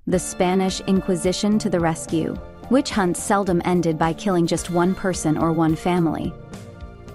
The Spanish Inquisition to the rescue. Witch hunts seldom ended by killing just one person or one family.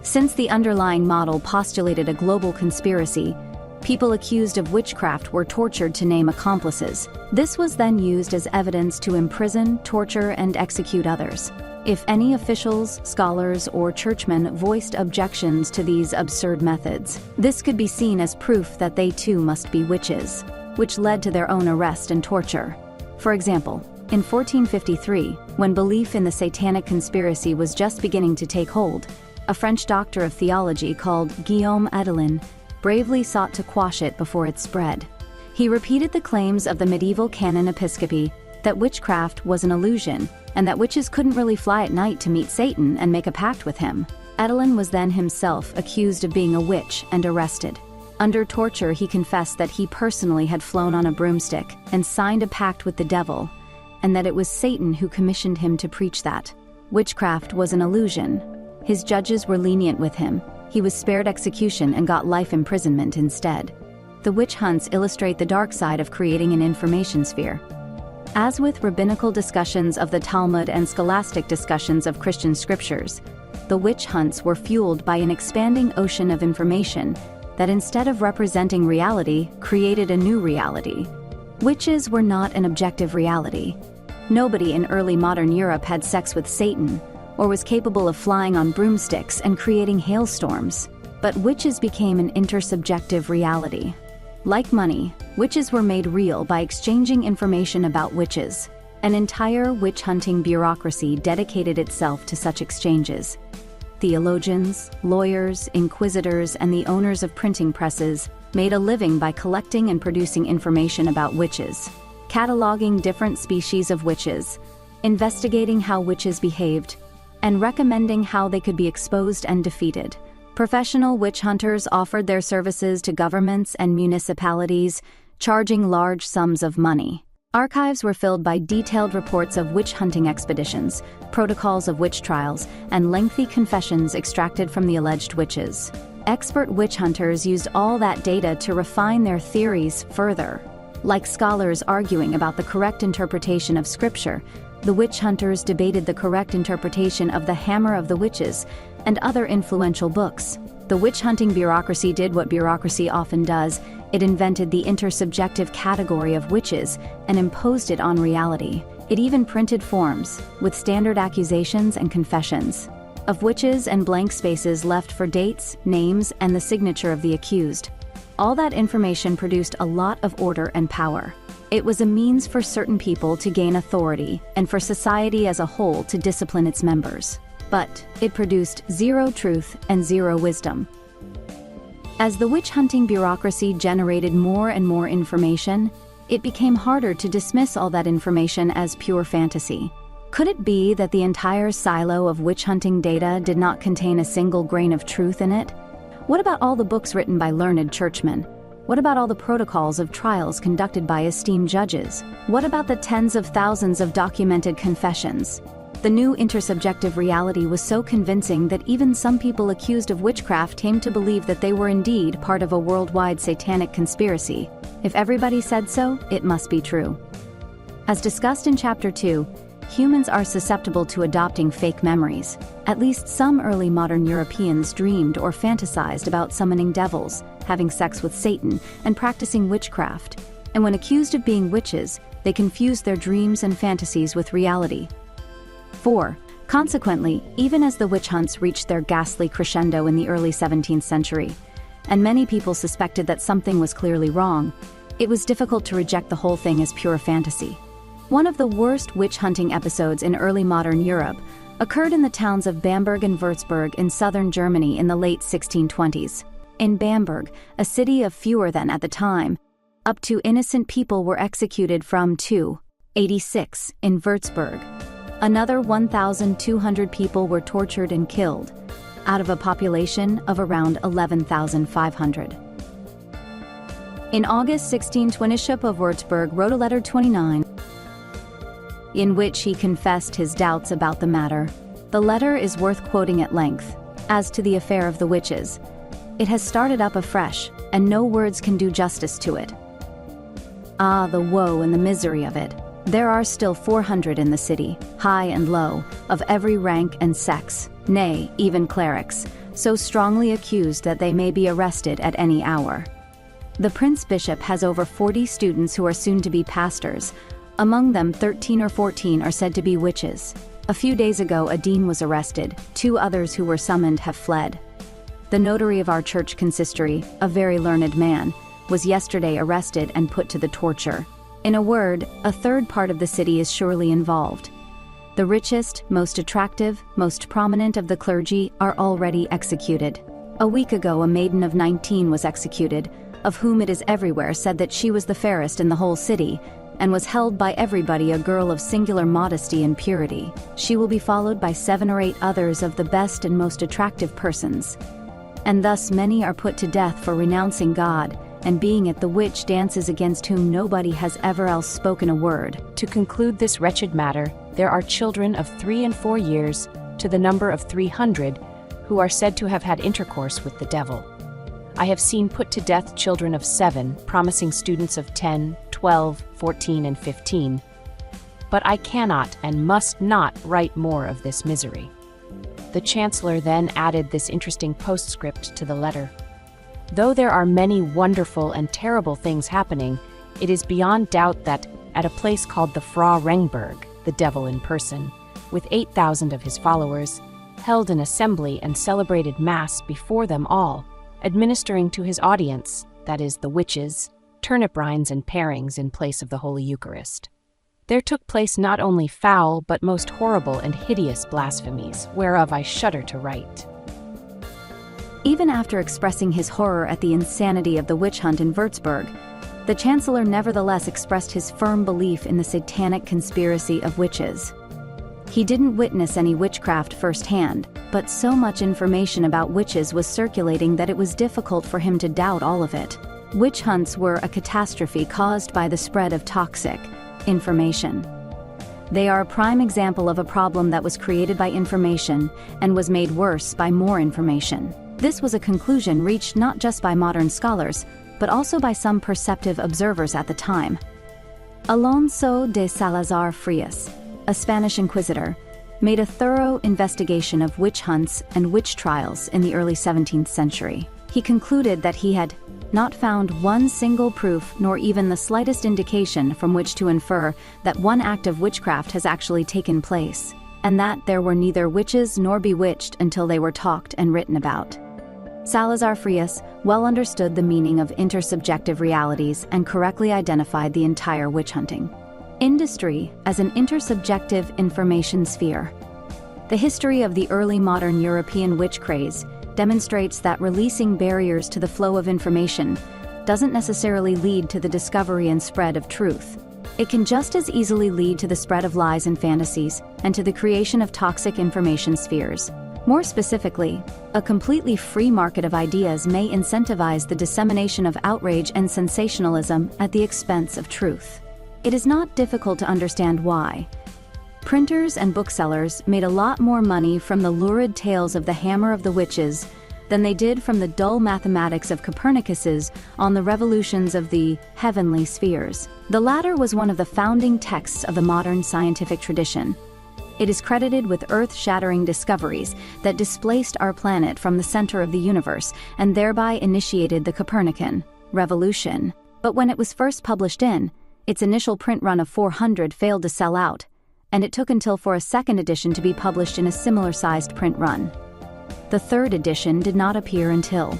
Since the underlying model postulated a global conspiracy, people accused of witchcraft were tortured to name accomplices. This was then used as evidence to imprison, torture, and execute others. If any officials, scholars, or churchmen voiced objections to these absurd methods, this could be seen as proof that they too must be witches, which led to their own arrest and torture. For example, in 1453, when belief in the satanic conspiracy was just beginning to take hold, a French doctor of theology called Guillaume Adelin bravely sought to quash it before it spread. He repeated the claims of the medieval canon episcopi that witchcraft was an illusion and that witches couldn't really fly at night to meet Satan and make a pact with him. Adelin was then himself accused of being a witch and arrested. Under torture, he confessed that he personally had flown on a broomstick and signed a pact with the devil, and that it was Satan who commissioned him to preach that witchcraft was an illusion. His judges were lenient with him. He was spared execution and got life imprisonment instead. The witch hunts illustrate the dark side of creating an information sphere. As with rabbinical discussions of the Talmud and scholastic discussions of Christian scriptures, the witch hunts were fueled by an expanding ocean of information that, instead of representing reality, created a new reality. Witches were not an objective reality. Nobody in early modern Europe had sex with Satan, or was capable of flying on broomsticks and creating hailstorms. But witches became an intersubjective reality. Like money, witches were made real by exchanging information about witches. An entire witch-hunting bureaucracy dedicated itself to such exchanges. Theologians, lawyers, inquisitors, and the owners of printing presses made a living by collecting and producing information about witches, cataloging different species of witches, investigating how witches behaved, and recommending how they could be exposed and defeated. Professional witch hunters offered their services to governments and municipalities, charging large sums of money. Archives were filled by detailed reports of witch hunting expeditions, protocols of witch trials, and lengthy confessions extracted from the alleged witches. Expert witch hunters used all that data to refine their theories further. Like scholars arguing about the correct interpretation of scripture, the witch hunters debated the correct interpretation of the Hammer of the Witches and other influential books. The witch-hunting bureaucracy did what bureaucracy often does. It invented the intersubjective category of witches and imposed it on reality. It even printed forms, with standard accusations and confessions, of witches and blank spaces left for dates, names, and the signature of the accused. All that information produced a lot of order and power. It was a means for certain people to gain authority and for society as a whole to discipline its members. But it produced zero truth and zero wisdom. As the witch-hunting bureaucracy generated more and more information, it became harder to dismiss all that information as pure fantasy. Could it be that the entire silo of witch-hunting data did not contain a single grain of truth in it? What about all the books written by learned churchmen? What about all the protocols of trials conducted by esteemed judges? What about the tens of thousands of documented confessions? The new intersubjective reality was so convincing that even some people accused of witchcraft came to believe that they were indeed part of a worldwide satanic conspiracy. If everybody said so, it must be true. As discussed in Chapter 2, humans are susceptible to adopting fake memories. At least some early modern Europeans dreamed or fantasized about summoning devils, having sex with Satan, and practicing witchcraft. And when accused of being witches, they confused their dreams and fantasies with reality. 4. Consequently, even as the witch hunts reached their ghastly crescendo in the early 17th century, and many people suspected that something was clearly wrong, it was difficult to reject the whole thing as pure fantasy. One of the worst witch-hunting episodes in early modern Europe occurred in the towns of Bamberg and Würzburg in southern Germany in the late 1620s. In Bamberg, a city of fewer than at the time, up to innocent people were executed from 286 in Würzburg. Another 1,200 people were tortured and killed, out of a population of around 11,500. In August 1620, Bishop of Würzburg wrote a letter 29, in which he confessed his doubts about the matter. The letter is worth quoting at length. As to the affair of the witches, it has started up afresh, and no words can do justice to it. Ah, the woe and the misery of it. There are still 400 in the city, high and low, of every rank and sex, nay, even clerics, so strongly accused that they may be arrested at any hour. The Prince Bishop has over 40 students who are soon to be pastors. Among them, 13 or 14 are said to be witches. A few days ago, a dean was arrested. 2 others who were summoned have fled. The notary of our church consistory, a very learned man, was yesterday arrested and put to the torture. In a word, a third part of the city is surely involved. The richest, most attractive, most prominent of the clergy are already executed. A week ago, a maiden of 19 was executed, of whom it is everywhere said that she was the fairest in the whole city, and was held by everybody a girl of singular modesty and purity. She will be followed by 7 or 8 others of the best and most attractive persons. And thus many are put to death for renouncing God, and being at the witch dances against whom nobody has ever else spoken a word. To conclude this wretched matter, there are children of 3 and 4 years, to the number of 300, who are said to have had intercourse with the devil. I have seen put to death children of 7, promising students of 10, 12, 14, and 15. But I cannot and must not write more of this misery. The Chancellor then added this interesting postscript to the letter. Though there are many wonderful and terrible things happening, it is beyond doubt that, at a place called the Frau Rengberg, the devil in person, with 8,000 of his followers, held an assembly and celebrated Mass before them all, administering to his audience, that is, the witches, turnip rinds and parings in place of the Holy Eucharist. There took place not only foul but most horrible and hideous blasphemies, whereof I shudder to write. Even after expressing his horror at the insanity of the witch hunt in Würzburg, the Chancellor nevertheless expressed his firm belief in the satanic conspiracy of witches. He didn't witness any witchcraft firsthand, but so much information about witches was circulating that it was difficult for him to doubt all of it. Witch hunts were a catastrophe caused by the spread of toxic information. They are a prime example of a problem that was created by information and was made worse by more information. This was a conclusion reached not just by modern scholars, but also by some perceptive observers at the time. Alonso de Salazar Frias, a Spanish inquisitor, made a thorough investigation of witch hunts and witch trials in the early 17th century. He concluded that he had not found one single proof nor even the slightest indication from which to infer that one act of witchcraft has actually taken place, and that there were neither witches nor bewitched until they were talked and written about. Salazar Frias well understood the meaning of intersubjective realities and correctly identified the entire witch hunting industry as an intersubjective information sphere. The history of the early modern European witch craze demonstrates that releasing barriers to the flow of information doesn't necessarily lead to the discovery and spread of truth. It can just as easily lead to the spread of lies and fantasies and to the creation of toxic information spheres. More specifically, a completely free market of ideas may incentivize the dissemination of outrage and sensationalism at the expense of truth. It is not difficult to understand why. Printers and booksellers made a lot more money from the lurid tales of the hammer of the witches than they did from the dull mathematics of Copernicus's on the revolutions of the heavenly spheres. The latter was one of the founding texts of the modern scientific tradition. It is credited with earth-shattering discoveries that displaced our planet from the center of the universe and thereby initiated the Copernican revolution. But when it was first published its initial print run of 400 failed to sell out, and it took until for a second edition to be published in a similar-sized print run. The third edition did not appear until,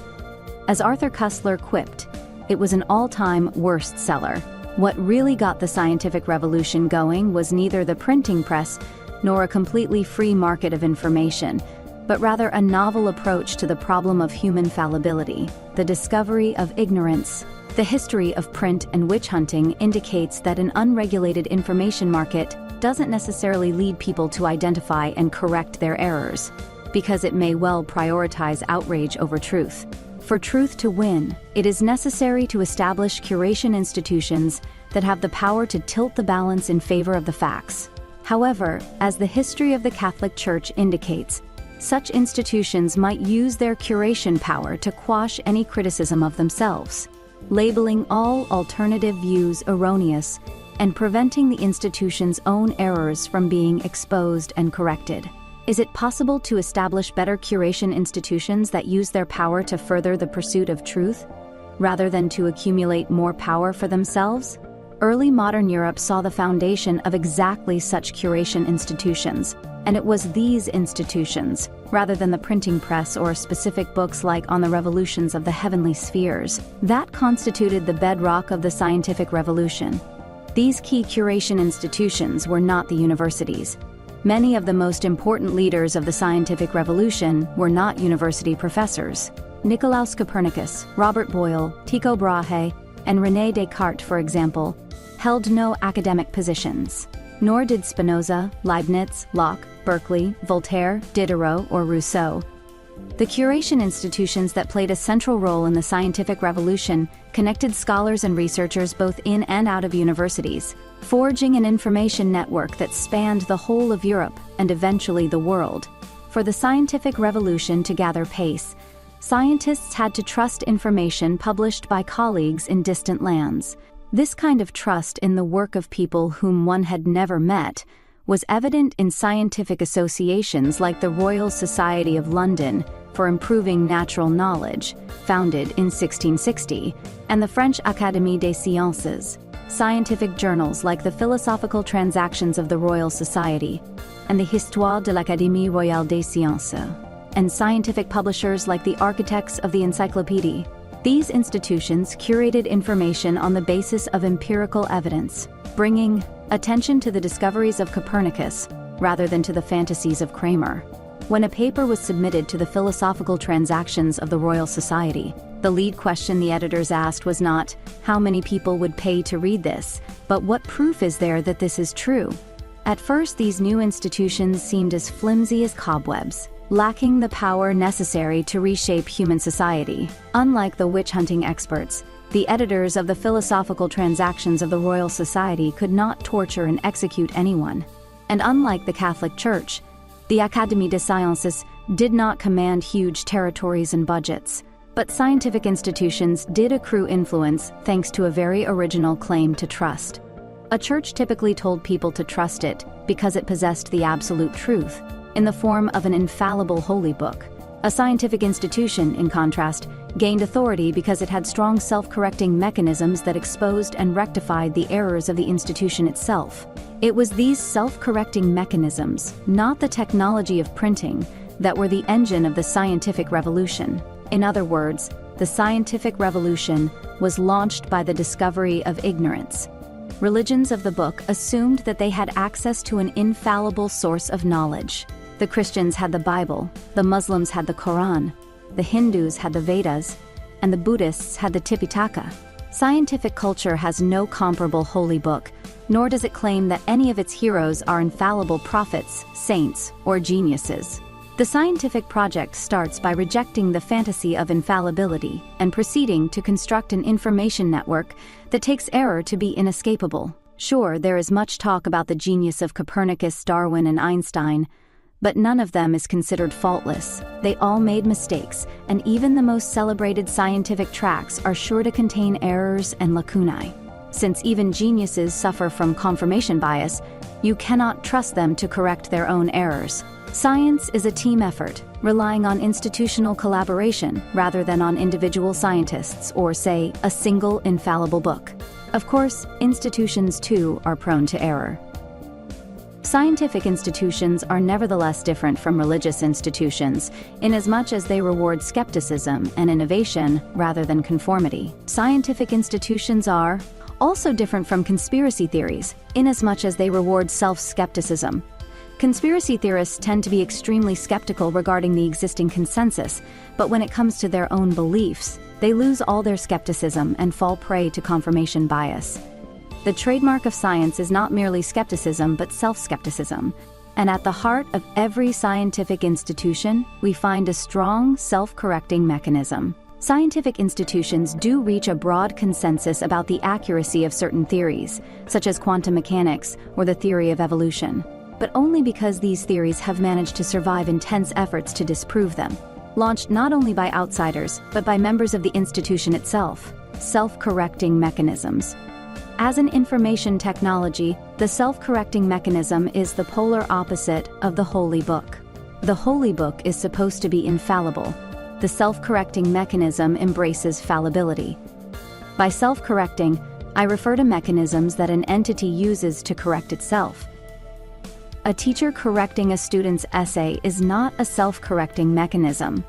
as Arthur Koestler quipped, it was an all-time worst seller. What really got the scientific revolution going was neither the printing press nor a completely free market of information, but rather a novel approach to the problem of human fallibility, the discovery of ignorance. The history of print and witch hunting indicates that an unregulated information market doesn't necessarily lead people to identify and correct their errors, because it may well prioritize outrage over truth. For truth to win, it is necessary to establish curation institutions that have the power to tilt the balance in favor of the facts. However, as the history of the Catholic Church indicates, such institutions might use their curation power to quash any criticism of themselves. labeling all alternative views erroneous and preventing the institution's own errors from being exposed and corrected. Is it possible to establish better curation institutions that use their power to further the pursuit of truth, rather than to accumulate more power for themselves? Early modern Europe saw the foundation of exactly such curation institutions, and it was these institutions, rather than the printing press or specific books like On the Revolutions of the Heavenly Spheres, that constituted the bedrock of the scientific revolution. These key curation institutions were not the universities. Many of the most important leaders of the scientific revolution were not university professors. Nicolaus Copernicus, Robert Boyle, Tycho Brahe, and René Descartes, for example, held no academic positions. Nor did Spinoza, Leibniz, Locke, Berkeley, Voltaire, Diderot, or Rousseau. The curation institutions that played a central role in the scientific revolution connected scholars and researchers both in and out of universities, forging an information network that spanned the whole of Europe and eventually the world. For the scientific revolution to gather pace, scientists had to trust information published by colleagues in distant lands. This kind of trust in the work of people whom one had never met was evident in scientific associations like the Royal Society of London for Improving Natural Knowledge, founded in 1660, and the French Académie des Sciences, scientific journals like the Philosophical Transactions of the Royal Society and the Histoire de l'Académie Royale des Sciences, and scientific publishers like the Architects of the Encyclopédie. These institutions curated information on the basis of empirical evidence, bringing attention to the discoveries of Copernicus rather than to the fantasies of Kramer. When a paper was submitted to the Philosophical Transactions of the Royal Society, the lead question the editors asked was not, how many people would pay to read this, but what proof is there that this is true? At first, these new institutions seemed as flimsy as cobwebs, lacking the power necessary to reshape human society. Unlike the witch-hunting experts, the editors of the Philosophical Transactions of the Royal Society could not torture and execute anyone. And unlike the Catholic Church, the Académie des Sciences did not command huge territories and budgets, but scientific institutions did accrue influence thanks to a very original claim to trust. A church typically told people to trust it because it possessed the absolute truth, in the form of an infallible holy book. A scientific institution, in contrast, gained authority because it had strong self-correcting mechanisms that exposed and rectified the errors of the institution itself. It was these self-correcting mechanisms, not the technology of printing, that were the engine of the scientific revolution. In other words, the scientific revolution was launched by the discovery of ignorance. Religions of the book assumed that they had access to an infallible source of knowledge. The Christians had the Bible, the Muslims had the Quran, the Hindus had the Vedas, and the Buddhists had the Tipitaka. Scientific culture has no comparable holy book, nor does it claim that any of its heroes are infallible prophets, saints, or geniuses. The scientific project starts by rejecting the fantasy of infallibility and proceeding to construct an information network that takes error to be inescapable. Sure, there is much talk about the genius of Copernicus, Darwin, and Einstein, but none of them is considered faultless. They all made mistakes, and even the most celebrated scientific tracts are sure to contain errors and lacunae. Since even geniuses suffer from confirmation bias, you cannot trust them to correct their own errors. Science is a team effort, relying on institutional collaboration rather than on individual scientists or, say, a single infallible book. Of course, institutions too are prone to error. Scientific institutions are nevertheless different from religious institutions, inasmuch as they reward skepticism and innovation rather than conformity. Scientific institutions are also different from conspiracy theories, inasmuch as they reward self-skepticism. Conspiracy theorists tend to be extremely skeptical regarding the existing consensus, but when it comes to their own beliefs, they lose all their skepticism and fall prey to confirmation bias. The trademark of science is not merely skepticism, but self-skepticism. And at the heart of every scientific institution, we find a strong, self-correcting mechanism. Scientific institutions do reach a broad consensus about the accuracy of certain theories, such as quantum mechanics or the theory of evolution, but only because these theories have managed to survive intense efforts to disprove them. launched not only by outsiders, but by members of the institution itself: self-correcting mechanisms. As an information technology, the self-correcting mechanism is the polar opposite of the Holy Book. The Holy Book is supposed to be infallible. The self-correcting mechanism embraces fallibility. By self-correcting, I refer to mechanisms that an entity uses to correct itself. A teacher correcting a student's essay is not a self-correcting mechanism.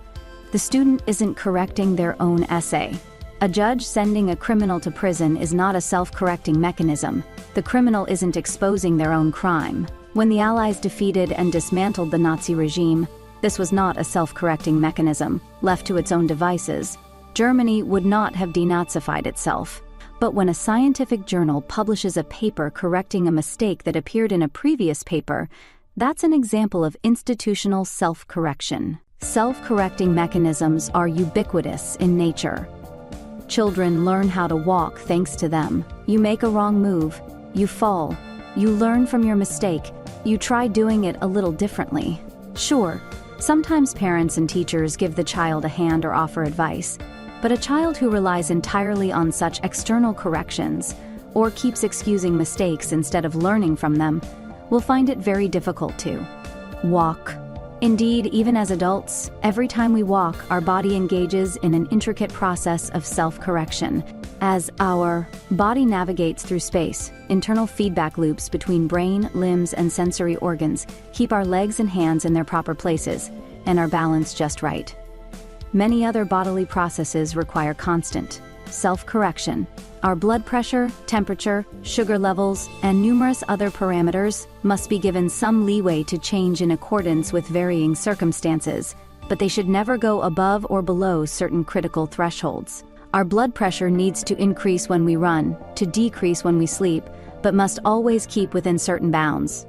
The student isn't correcting their own essay. A judge sending a criminal to prison is not a self-correcting mechanism. The criminal isn't exposing their own crime. When the Allies defeated and dismantled the Nazi regime, this was not a self-correcting mechanism. Left to its own devices, Germany would not have denazified itself. But when a scientific journal publishes a paper correcting a mistake that appeared in a previous paper, that's an example of institutional self-correction. Self-correcting mechanisms are ubiquitous in nature. Children learn how to walk thanks to them. You make a wrong move, you fall, you learn from your mistake, you try doing it a little differently. Sure, sometimes parents and teachers give the child a hand or offer advice, but a child who relies entirely on such external corrections, or keeps excusing mistakes instead of learning from them, will find it very difficult to walk. Indeed, even as adults, every time we walk, our body engages in an intricate process of self-correction. As our body navigates through space, internal feedback loops between brain, limbs, and sensory organs keep our legs and hands in their proper places, and our balance just right. Many other bodily processes require constant self-correction. Our blood pressure, temperature, sugar levels, and numerous other parameters must be given some leeway to change in accordance with varying circumstances, but they should never go above or below certain critical thresholds. Our blood pressure needs to increase when we run, to decrease when we sleep, but must always keep within certain bounds.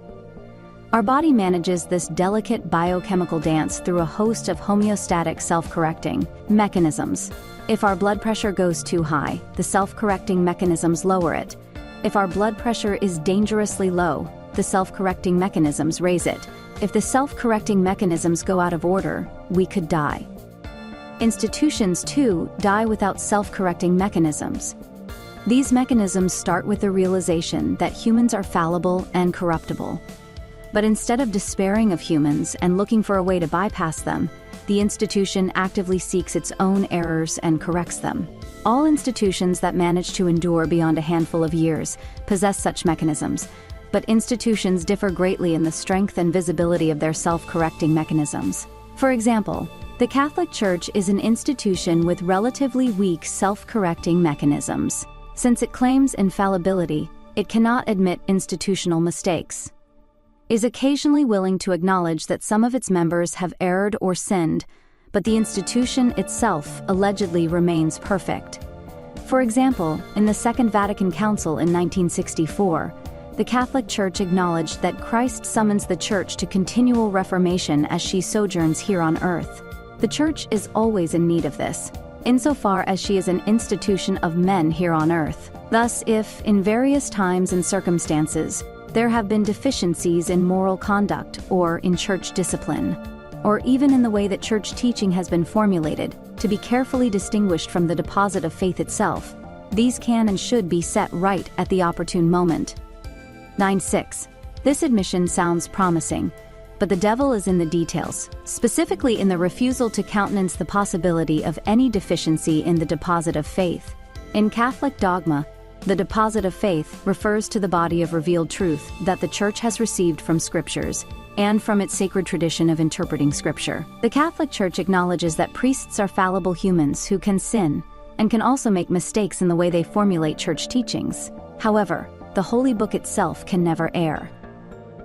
Our body manages this delicate biochemical dance through a host of homeostatic self-correcting mechanisms. If our blood pressure goes too high, the self-correcting mechanisms lower it. If our blood pressure is dangerously low, the self-correcting mechanisms raise it. If the self-correcting mechanisms go out of order, we could die. Institutions, too, die without self-correcting mechanisms. These mechanisms start with the realization that humans are fallible and corruptible. But instead of despairing of humans and looking for a way to bypass them, the institution actively seeks its own errors and corrects them. All institutions that manage to endure beyond a handful of years possess such mechanisms, but institutions differ greatly in the strength and visibility of their self-correcting mechanisms. For example, the Catholic Church is an institution with relatively weak self-correcting mechanisms. Since it claims infallibility, it cannot admit institutional mistakes. Is occasionally willing to acknowledge that some of its members have erred or sinned, but the institution itself allegedly remains perfect. For example, in the Second Vatican Council in 1964, the Catholic Church acknowledged that Christ summons the Church to continual reformation as she sojourns here on earth. The Church is always in need of this, insofar as she is an institution of men here on earth. Thus, if, in various times and circumstances, there have been deficiencies in moral conduct or in church discipline, or even in the way that church teaching has been formulated, to be carefully distinguished from the deposit of faith itself, these can and should be set right at the opportune moment. 9.6. This admission sounds promising, but the devil is in the details, specifically in the refusal to countenance the possibility of any deficiency in the deposit of faith. In Catholic dogma, the deposit of faith refers to the body of revealed truth that the Church has received from Scriptures and from its sacred tradition of interpreting Scripture. The Catholic Church acknowledges that priests are fallible humans who can sin and can also make mistakes in the way they formulate church teachings. However, the Holy Book itself can never err.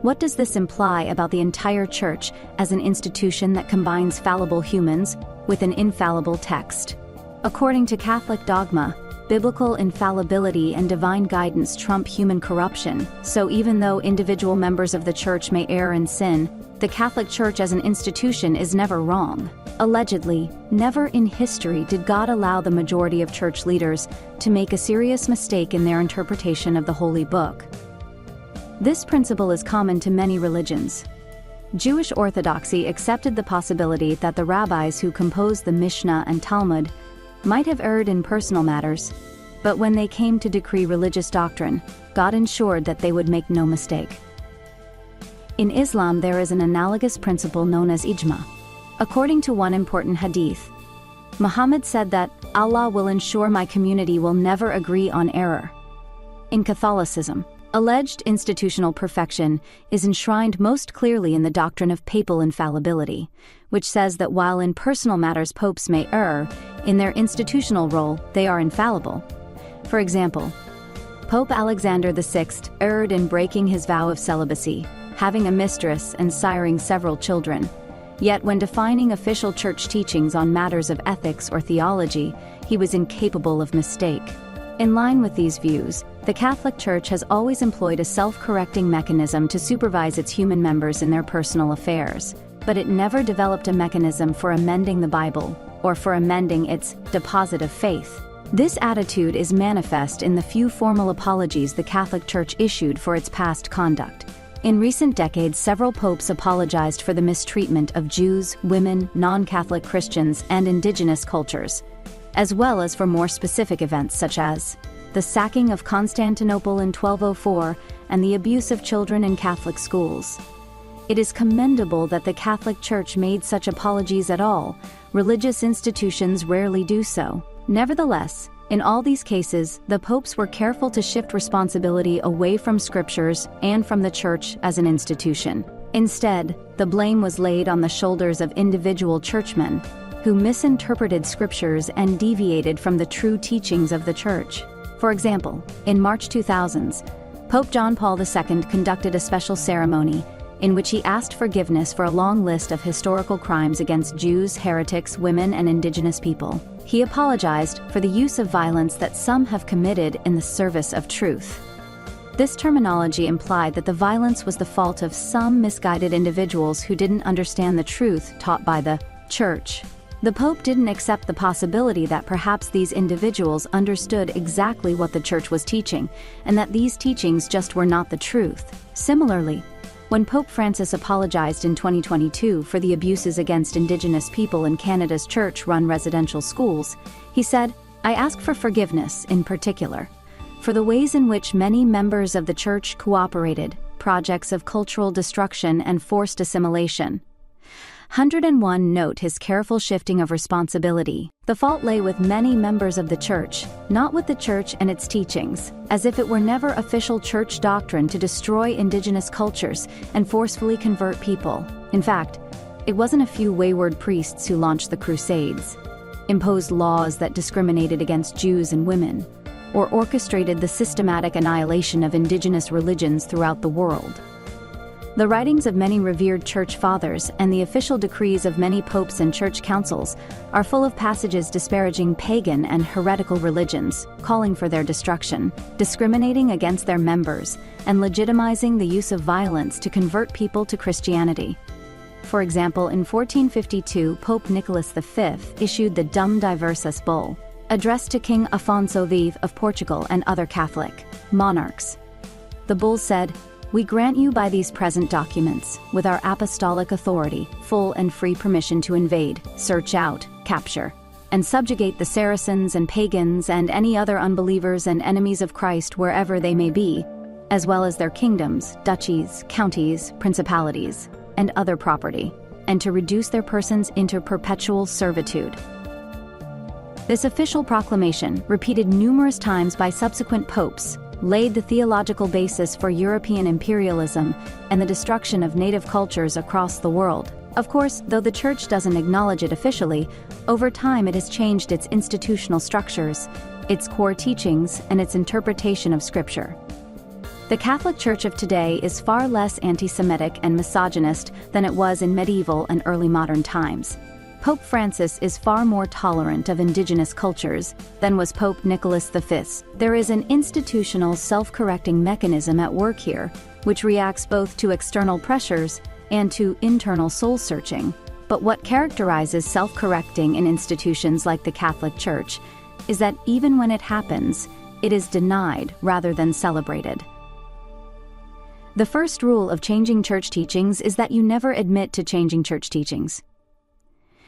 What does this imply about the entire Church as an institution that combines fallible humans with an infallible text? According to Catholic dogma, biblical infallibility and divine guidance trump human corruption, so even though individual members of the Church may err and sin, the Catholic Church as an institution is never wrong. Allegedly, never in history did God allow the majority of church leaders to make a serious mistake in their interpretation of the Holy Book. This principle is common to many religions. Jewish orthodoxy accepted the possibility that the rabbis who composed the Mishnah and Talmud might have erred in personal matters, but when they came to decree religious doctrine, God ensured that they would make no mistake. In Islam, there is an analogous principle known as ijma. According to one important hadith, Muhammad said that Allah will ensure my community will never agree on error. In Catholicism, alleged institutional perfection is enshrined most clearly in the doctrine of papal infallibility, which says that while in personal matters popes may err, in their institutional role they are infallible. For example, Pope Alexander VI erred in breaking his vow of celibacy, having a mistress and siring several children. Yet when defining official church teachings on matters of ethics or theology, he was incapable of mistake. In line with these views, the Catholic Church has always employed a self-correcting mechanism to supervise its human members in their personal affairs, but it never developed a mechanism for amending the Bible or for amending its deposit of faith. This attitude is manifest in the few formal apologies the Catholic Church issued for its past conduct. In recent decades, several popes apologized for the mistreatment of Jews, women, non-Catholic Christians, and indigenous cultures, as well as for more specific events such as the sacking of Constantinople in 1204 and the abuse of children in Catholic schools. It is commendable that the Catholic Church made such apologies at all. Religious institutions rarely do so. Nevertheless, in all these cases, the popes were careful to shift responsibility away from scriptures and from the Church as an institution. Instead, the blame was laid on the shoulders of individual churchmen who misinterpreted scriptures and deviated from the true teachings of the Church. For example, in March 2000s, Pope John Paul II conducted a special ceremony in which he asked forgiveness for a long list of historical crimes against Jews, heretics, women, and indigenous people. He apologized for the use of violence that some have committed in the service of truth. This terminology implied that the violence was the fault of some misguided individuals who didn't understand the truth taught by the Church. The Pope didn't accept the possibility that perhaps these individuals understood exactly what the Church was teaching, and that these teachings just were not the truth. Similarly, when Pope Francis apologized in 2022 for the abuses against Indigenous people in Canada's church-run residential schools, he said, "I ask for forgiveness, in particular, for the ways in which many members of the Church cooperated, projects of cultural destruction and forced assimilation." 101 Note his careful shifting of responsibility. The fault lay with many members of the Church, not with the Church and its teachings, as if it were never official Church doctrine to destroy indigenous cultures and forcefully convert people. In fact, it wasn't a few wayward priests who launched the Crusades, imposed laws that discriminated against Jews and women, or orchestrated the systematic annihilation of indigenous religions throughout the world. The writings of many revered church fathers and the official decrees of many popes and church councils are full of passages disparaging pagan and heretical religions, calling for their destruction, discriminating against their members, and legitimizing the use of violence to convert people to Christianity. For example, in 1452, Pope Nicholas V issued the Dum Diversas Bull, addressed to King Afonso V of Portugal and other Catholic monarchs. The bull said, "We grant you by these present documents, with our apostolic authority, full and free permission to invade, search out, capture, and subjugate the Saracens and pagans and any other unbelievers and enemies of Christ wherever they may be, as well as their kingdoms, duchies, counties, principalities, and other property, and to reduce their persons into perpetual servitude." This official proclamation, repeated numerous times by subsequent popes, laid the theological basis for European imperialism and the destruction of native cultures across the world. Of course, though the Church doesn't acknowledge it officially, over time it has changed its institutional structures, its core teachings, and its interpretation of Scripture. The Catholic Church of today is far less anti-Semitic and misogynist than it was in medieval and early modern times. Pope Francis is far more tolerant of indigenous cultures than was Pope Nicholas V. There is an institutional self-correcting mechanism at work here, which reacts both to external pressures and to internal soul-searching. But what characterizes self-correcting in institutions like the Catholic Church is that even when it happens, it is denied rather than celebrated. The first rule of changing church teachings is that you never admit to changing church teachings.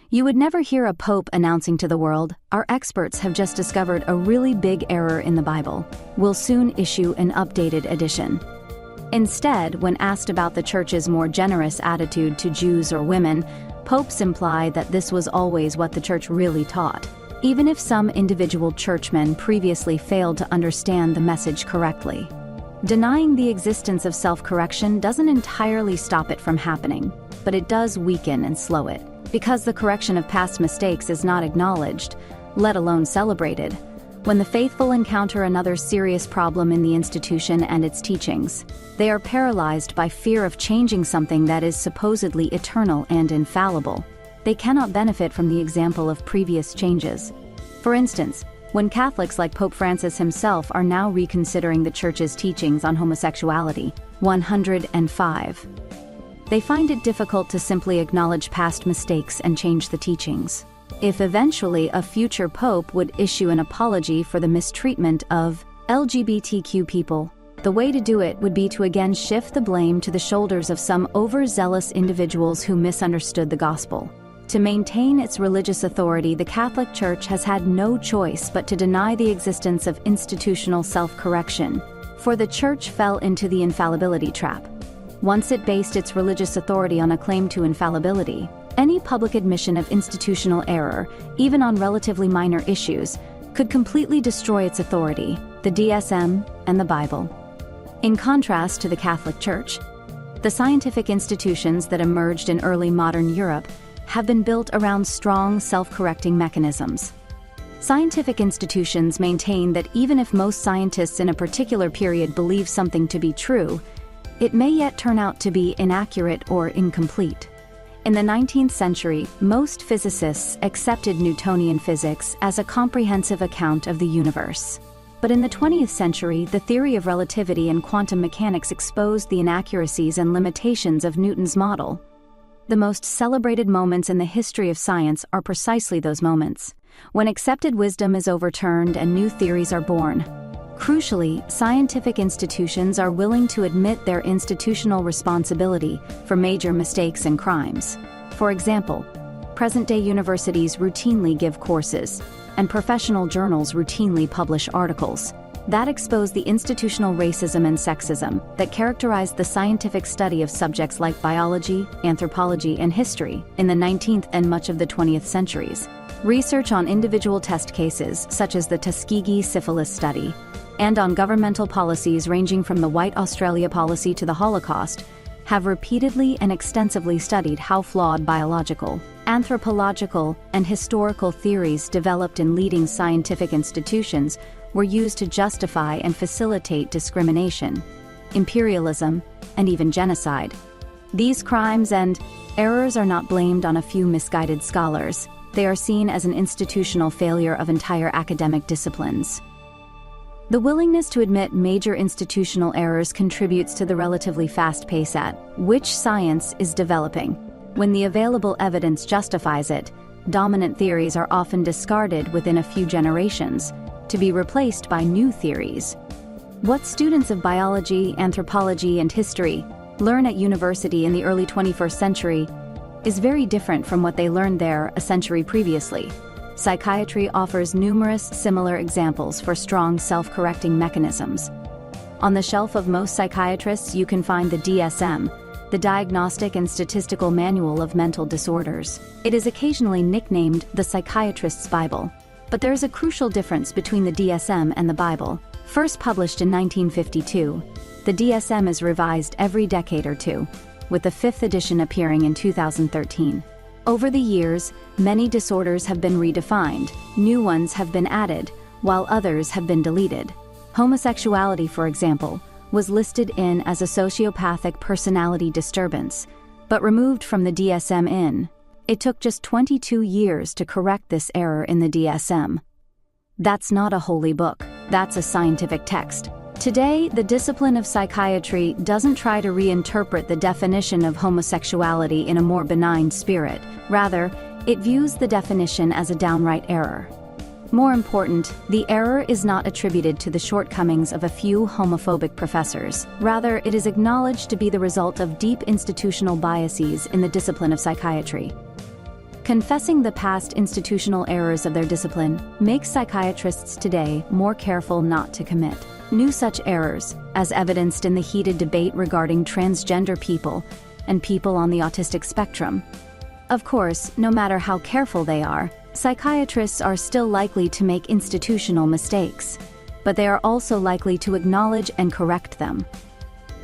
You would never hear a pope announcing to the world, "Our experts have just discovered a really big error in the Bible. We'll soon issue an updated edition." Instead, when asked about the church's more generous attitude to Jews or women, popes imply that this was always what the church really taught, even if some individual churchmen previously failed to understand the message correctly. Denying the existence of self-correction doesn't entirely stop it from happening, but it does weaken and slow it. Because the correction of past mistakes is not acknowledged, let alone celebrated, when the faithful encounter another serious problem in the institution and its teachings, they are paralyzed by fear of changing something that is supposedly eternal and infallible. They cannot benefit from the example of previous changes. For instance, when Catholics like Pope Francis himself are now reconsidering the Church's teachings on homosexuality, 105, they find it difficult to simply acknowledge past mistakes and change the teachings. If eventually a future pope would issue an apology for the mistreatment of LGBTQ people, the way to do it would be to again shift the blame to the shoulders of some overzealous individuals who misunderstood the gospel. To maintain its religious authority, the Catholic Church has had no choice but to deny the existence of institutional self-correction, for the Church fell into the infallibility trap. Once it based its religious authority on a claim to infallibility, any public admission of institutional error, even on relatively minor issues, could completely destroy its authority, the DSM, and the Bible. In contrast to the Catholic Church, the scientific institutions that emerged in early modern Europe have been built around strong self-correcting mechanisms. Scientific institutions maintain that even if most scientists in a particular period believe something to be true, it may yet turn out to be inaccurate or incomplete. In the 19th century, most physicists accepted Newtonian physics as a comprehensive account of the universe. But in the 20th century, the theory of relativity and quantum mechanics exposed the inaccuracies and limitations of Newton's model. The most celebrated moments in the history of science are precisely those moments, when accepted wisdom is overturned and new theories are born. Crucially, scientific institutions are willing to admit their institutional responsibility for major mistakes and crimes. For example, present-day universities routinely give courses, and professional journals routinely publish articles that expose the institutional racism and sexism that characterized the scientific study of subjects like biology, anthropology, and history in the 19th and much of the 20th centuries. Research on individual test cases, such as the Tuskegee syphilis study, and on governmental policies ranging from the White Australia policy to the Holocaust, have repeatedly and extensively studied how flawed biological, anthropological, and historical theories developed in leading scientific institutions were used to justify and facilitate discrimination, imperialism, and even genocide. These crimes and errors are not blamed on a few misguided scholars. They are seen as an institutional failure of entire academic disciplines. The willingness to admit major institutional errors contributes to the relatively fast pace at which science is developing. When the available evidence justifies it, dominant theories are often discarded within a few generations, to be replaced by new theories. What students of biology, anthropology, and history learn at university in the early 21st century is very different from what they learned there a century previously. Psychiatry offers numerous similar examples for strong self-correcting mechanisms. On the shelf of most psychiatrists, you can find the DSM, the Diagnostic and Statistical Manual of Mental Disorders. It is occasionally nicknamed the Psychiatrist's Bible. But there is a crucial difference between the DSM and the Bible. First published in 1952, the DSM is revised every decade or two, with the 5th edition appearing in 2013. Over the years, many disorders have been redefined, new ones have been added, while others have been deleted. Homosexuality, for example, was listed in as a sociopathic personality disturbance, but removed from the DSM. It took just 22 years to correct this error in the DSM. That's not a holy book, that's a scientific text. Today, the discipline of psychiatry doesn't try to reinterpret the definition of homosexuality in a more benign spirit. Rather, it views the definition as a downright error. More important, the error is not attributed to the shortcomings of a few homophobic professors. Rather, it is acknowledged to be the result of deep institutional biases in the discipline of psychiatry. Confessing the past institutional errors of their discipline makes psychiatrists today more careful not to commit new such errors, as evidenced in the heated debate regarding transgender people and people on the autistic spectrum. Of course, no matter how careful they are, psychiatrists are still likely to make institutional mistakes, but they are also likely to acknowledge and correct them.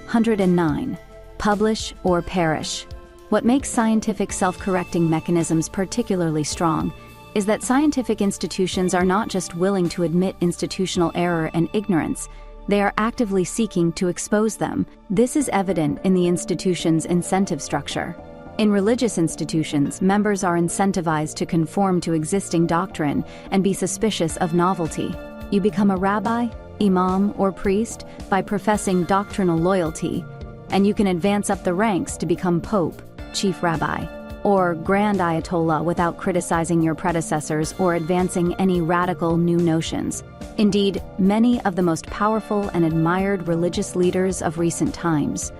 109. Publish or perish. What makes scientific self-correcting mechanisms particularly strong is that scientific institutions are not just willing to admit institutional error and ignorance, they are actively seeking to expose them. This is evident in the institution's incentive structure. In religious institutions, members are incentivized to conform to existing doctrine and be suspicious of novelty. You become a rabbi, imam, or priest by professing doctrinal loyalty, and you can advance up the ranks to become pope, chief rabbi, or grand ayatollah without criticizing your predecessors or advancing any radical new notions. Indeed, many of the most powerful and admired religious leaders of recent times,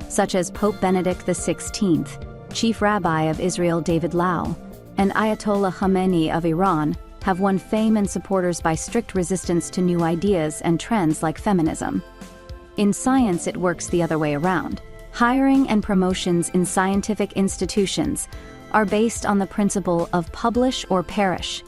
such as Pope Benedict XVI, Chief Rabbi of Israel David Lau, and Ayatollah Khamenei of Iran, have won fame and supporters by strict resistance to new ideas and trends like feminism. In science, it works the other way around. Hiring and promotions in scientific institutions are based on the principle of publish or perish,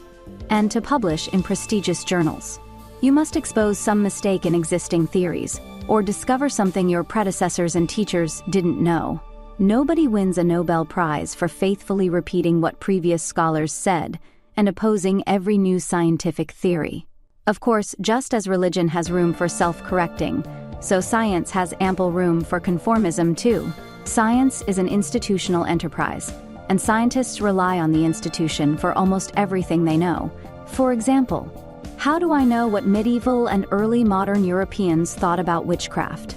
and to publish in prestigious journals. You must expose some mistake in existing theories, or discover something your predecessors and teachers didn't know. Nobody wins a Nobel Prize for faithfully repeating what previous scholars said and opposing every new scientific theory. Of course, just as religion has room for self-correcting, so science has ample room for conformism too. Science is an institutional enterprise, and scientists rely on the institution for almost everything they know. For example, how do I know what medieval and early modern Europeans thought about witchcraft?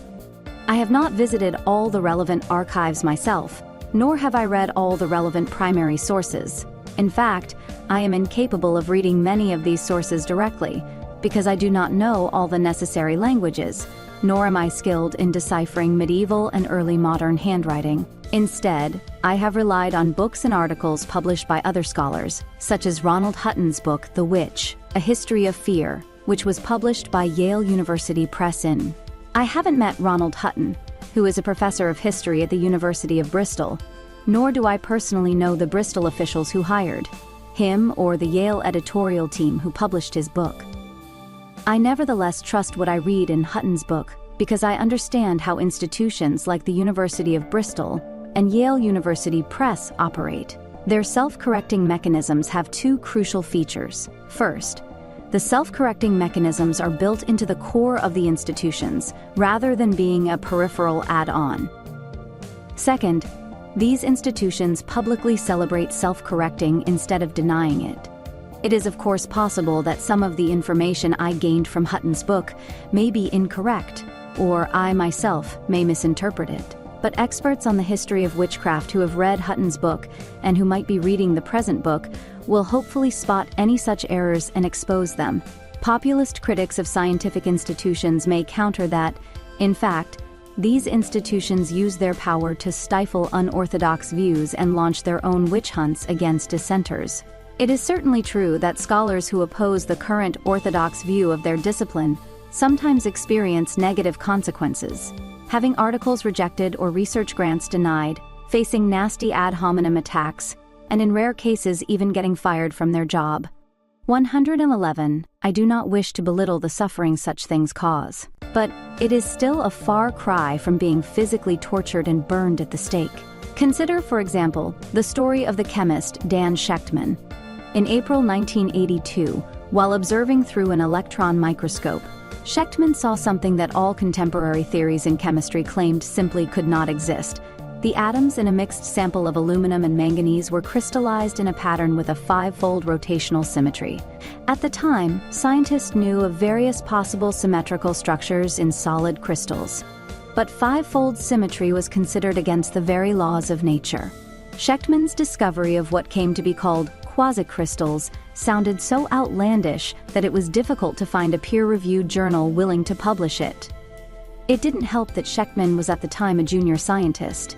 I have not visited all the relevant archives myself, nor have I read all the relevant primary sources. In fact, I am incapable of reading many of these sources directly, because I do not know all the necessary languages, nor am I skilled in deciphering medieval and early modern handwriting. Instead, I have relied on books and articles published by other scholars, such as Ronald Hutton's book, The Witch, A History of Fear, which was published by Yale University Press in. I haven't met Ronald Hutton, who is a professor of history at the University of Bristol, nor do I personally know the Bristol officials who hired him or the Yale editorial team who published his book. I nevertheless trust what I read in Hutton's book because I understand how institutions like the University of Bristol and Yale University Press operate. Their self-correcting mechanisms have two crucial features. First, the self-correcting mechanisms are built into the core of the institutions, rather than being a peripheral add-on. Second, these institutions publicly celebrate self-correcting instead of denying it. It is of course possible that some of the information I gained from Hutton's book may be incorrect, or I myself may misinterpret it. But experts on the history of witchcraft who have read Hutton's book and who might be reading the present book will hopefully spot any such errors and expose them. Populist critics of scientific institutions may counter that, in fact, these institutions use their power to stifle unorthodox views and launch their own witch hunts against dissenters. It is certainly true that scholars who oppose the current orthodox view of their discipline sometimes experience negative consequences, having articles rejected or research grants denied, facing nasty ad hominem attacks, and in rare cases even getting fired from their job. 111. I do not wish to belittle the suffering such things cause, but it is still a far cry from being physically tortured and burned at the stake. Consider, for example, the story of the chemist Dan Shechtman. In April 1982, while observing through an electron microscope, Shechtman saw something that all contemporary theories in chemistry claimed simply could not exist. The atoms in a mixed sample of aluminum and manganese were crystallized in a pattern with a 5-fold rotational symmetry. At the time, scientists knew of various possible symmetrical structures in solid crystals, but 5-fold symmetry was considered against the very laws of nature. Shechtman's discovery of what came to be called quasicrystals sounded so outlandish that it was difficult to find a peer-reviewed journal willing to publish it. It didn't help that Shechtman was at the time a junior scientist.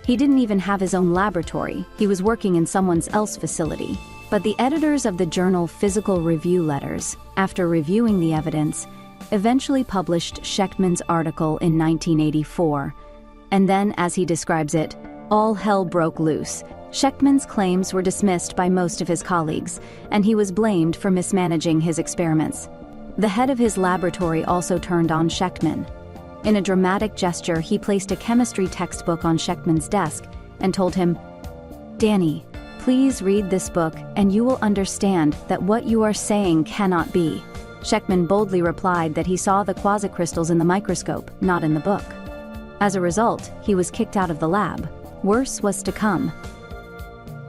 He didn't even have his own laboratory, he was working in someone else's facility. But the editors of the journal Physical Review Letters, after reviewing the evidence, eventually published Shechtman's article in 1984. And then, as he describes it, all hell broke loose. Shechtman's claims were dismissed by most of his colleagues, and he was blamed for mismanaging his experiments. The head of his laboratory also turned on Shechtman. In a dramatic gesture, he placed a chemistry textbook on Shechtman's desk and told him, "Danny, please read this book and you will understand that what you are saying cannot be." Shechtman boldly replied that he saw the quasicrystals in the microscope, not in the book. As a result, he was kicked out of the lab. Worse was to come.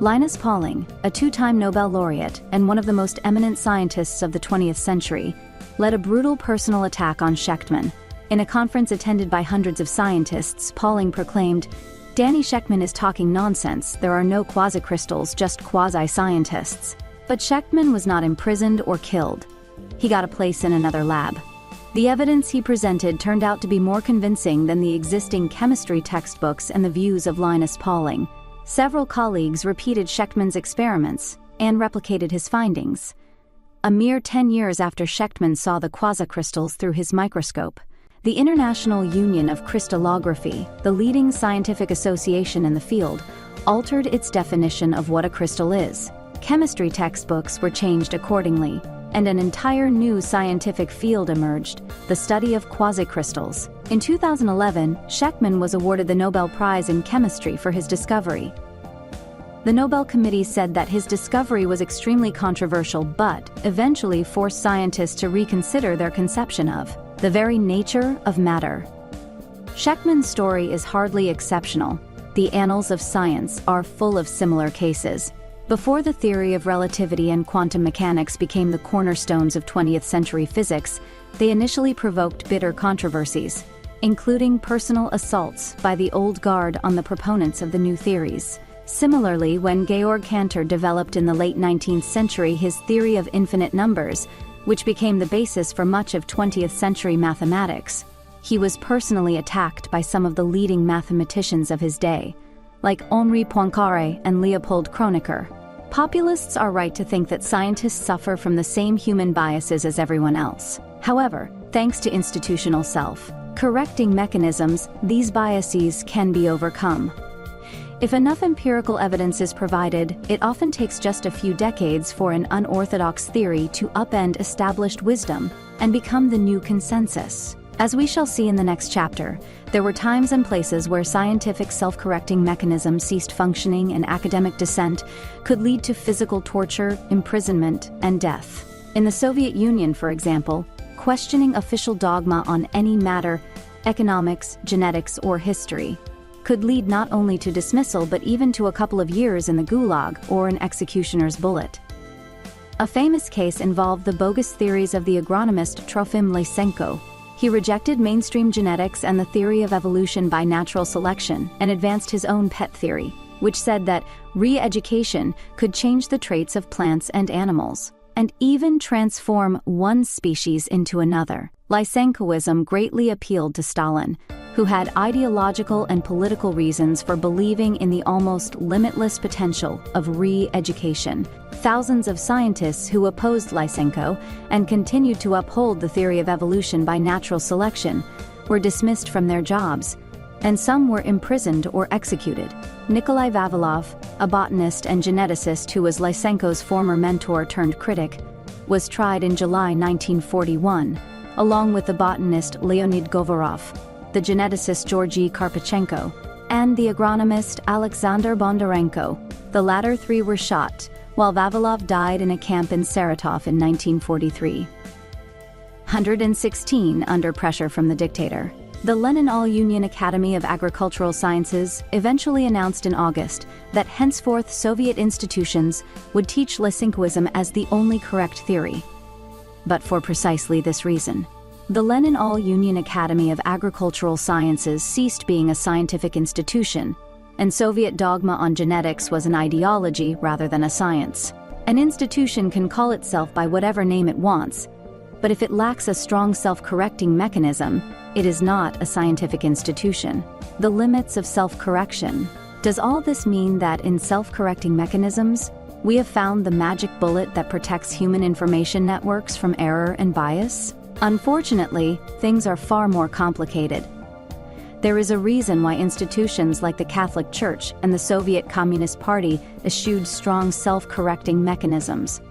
Linus Pauling, a two-time Nobel laureate and one of the most eminent scientists of the 20th century, led a brutal personal attack on Shechtman. In a conference attended by hundreds of scientists, Pauling proclaimed, "Danny Shechtman is talking nonsense. There are no quasicrystals, just quasi-scientists." But Shechtman was not imprisoned or killed. He got a place in another lab. The evidence he presented turned out to be more convincing than the existing chemistry textbooks and the views of Linus Pauling. Several colleagues repeated Shechtman's experiments and replicated his findings. A mere 10 years after Shechtman saw the quasicrystals through his microscope, the International Union of Crystallography, the leading scientific association in the field, altered its definition of what a crystal is. Chemistry textbooks were changed accordingly, and an entire new scientific field emerged, the study of quasicrystals. In 2011, Shechtman was awarded the Nobel Prize in Chemistry for his discovery. The Nobel Committee said that his discovery was extremely controversial but eventually forced scientists to reconsider their conception of the very nature of matter. Shechtman's story is hardly exceptional. The annals of science are full of similar cases. Before the theory of relativity and quantum mechanics became the cornerstones of 20th century physics, they initially provoked bitter controversies, including personal assaults by the old guard on the proponents of the new theories. Similarly, when Georg Cantor developed in the late 19th century his theory of infinite numbers, which became the basis for much of 20th century mathematics, he was personally attacked by some of the leading mathematicians of his day, like Henri Poincaré and Leopold Kronecker. Populists are right to think that scientists suffer from the same human biases as everyone else. However, thanks to institutional self-correcting mechanisms, these biases can be overcome. If enough empirical evidence is provided, it often takes just a few decades for an unorthodox theory to upend established wisdom and become the new consensus. As we shall see in the next chapter, there were times and places where scientific self-correcting mechanisms ceased functioning and academic dissent could lead to physical torture, imprisonment, and death. In the Soviet Union, for example, questioning official dogma on any matter, economics, genetics, or history, could lead not only to dismissal but even to a couple of years in the gulag or an executioner's bullet. A famous case involved the bogus theories of the agronomist Trofim Lysenko. He rejected mainstream genetics and the theory of evolution by natural selection and advanced his own pet theory, which said that re-education could change the traits of plants and animals, and even transform one species into another. Lysenkoism greatly appealed to Stalin, who had ideological and political reasons for believing in the almost limitless potential of re-education. Thousands of scientists who opposed Lysenko and continued to uphold the theory of evolution by natural selection were dismissed from their jobs, and some were imprisoned or executed. Nikolai Vavilov, a botanist and geneticist who was Lysenko's former mentor turned critic, was tried in July 1941, along with the botanist Leonid Govorov, the geneticist Georgy Karpachenko, and the agronomist Alexander Bondarenko. The latter three were shot, while Vavilov died in a camp in Saratov in 1943. 116 under pressure from the dictator. The Lenin All-Union Academy of Agricultural Sciences eventually announced in August that henceforth Soviet institutions would teach Lysenkoism as the only correct theory. But for precisely this reason. The Lenin All-Union Academy of Agricultural Sciences ceased being a scientific institution, and Soviet dogma on genetics was an ideology rather than a science. An institution can call itself by whatever name it wants, but if it lacks a strong self-correcting mechanism, it is not a scientific institution. The limits of self-correction. Does all this mean that in self-correcting mechanisms, we have found the magic bullet that protects human information networks from error and bias? Unfortunately, things are far more complicated. There is a reason why institutions like the Catholic Church and the Soviet Communist Party eschewed strong self-correcting mechanisms.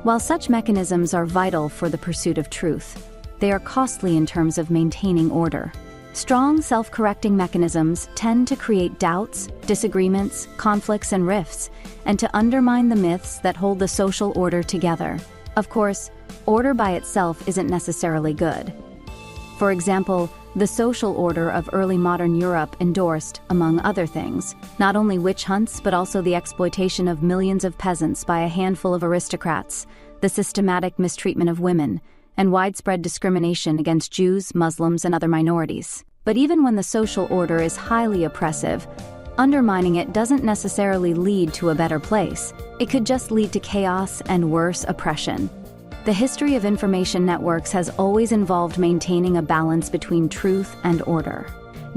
While such mechanisms are vital for the pursuit of truth, they are costly in terms of maintaining order. Strong self-correcting mechanisms tend to create doubts, disagreements, conflicts, and rifts, and to undermine the myths that hold the social order together. Of course, order by itself isn't necessarily good. For example, the social order of early modern Europe endorsed, among other things, not only witch hunts but also the exploitation of millions of peasants by a handful of aristocrats, the systematic mistreatment of women, and widespread discrimination against Jews, Muslims, and other minorities. But even when the social order is highly oppressive, undermining it doesn't necessarily lead to a better place. It could just lead to chaos and worse, oppression. The history of information networks has always involved maintaining a balance between truth and order.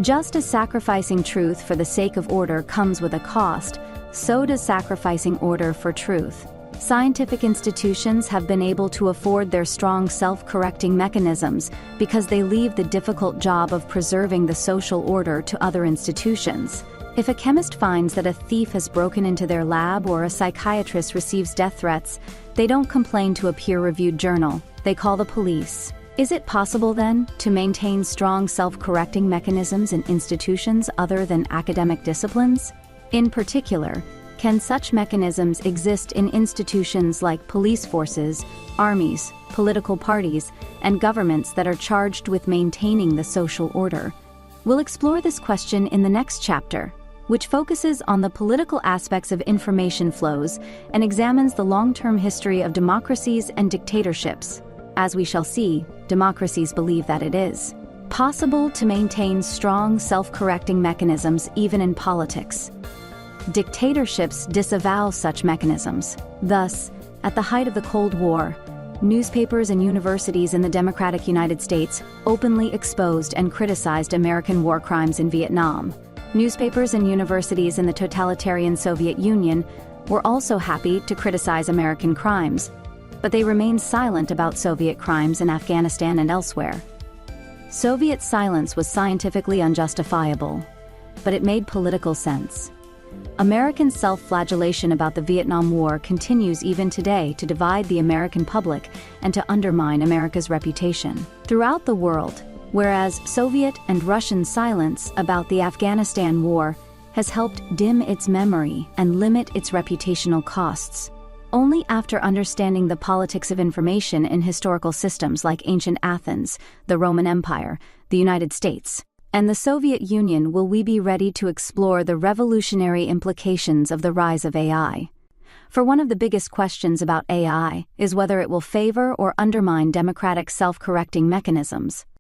Just as sacrificing truth for the sake of order comes with a cost, so does sacrificing order for truth. Scientific institutions have been able to afford their strong self-correcting mechanisms because they leave the difficult job of preserving the social order to other institutions. If a chemist finds that a thief has broken into their lab or a psychiatrist receives death threats, they don't complain to a peer-reviewed journal. They call the police. Is it possible, then, to maintain strong self-correcting mechanisms in institutions other than academic disciplines? In particular, can such mechanisms exist in institutions like police forces, armies, political parties, and governments that are charged with maintaining the social order? We'll explore this question in the next chapter, which focuses on the political aspects of information flows and examines the long-term history of democracies and dictatorships. As we shall see, democracies believe that it is possible to maintain strong self-correcting mechanisms even in politics. Dictatorships disavow such mechanisms. Thus, at the height of the Cold War, newspapers and universities in the democratic United States openly exposed and criticized American war crimes in Vietnam. Newspapers and universities in the totalitarian Soviet Union were also happy to criticize American crimes, but they remained silent about Soviet crimes in Afghanistan and elsewhere. Soviet silence was scientifically unjustifiable, but it made political sense. American self-flagellation about the Vietnam War continues even today to divide the American public and to undermine America's reputation throughout the world, whereas Soviet and Russian silence about the Afghanistan war has helped dim its memory and limit its reputational costs. Only after understanding the politics of information in historical systems like ancient Athens, the Roman Empire, the United States, and the Soviet Union will we be ready to explore the revolutionary implications of the rise of AI. For one of the biggest questions about AI is whether it will favor or undermine democratic self-correcting mechanisms.